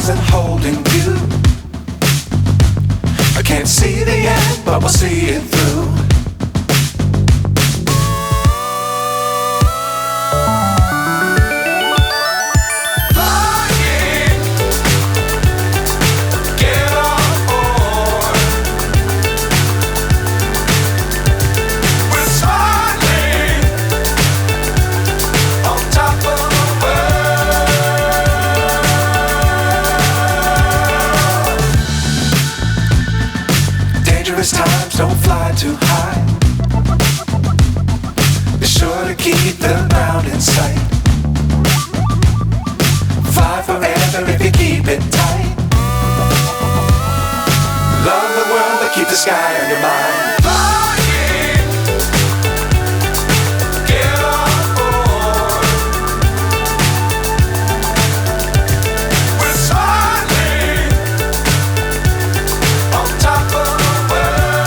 stars and holding you. I can't see the end, but we'll see it through. Times don't fly too high. Be sure to keep the ground in sight. Fly forever if you keep it tight. Love the world but keep the sky on your mind.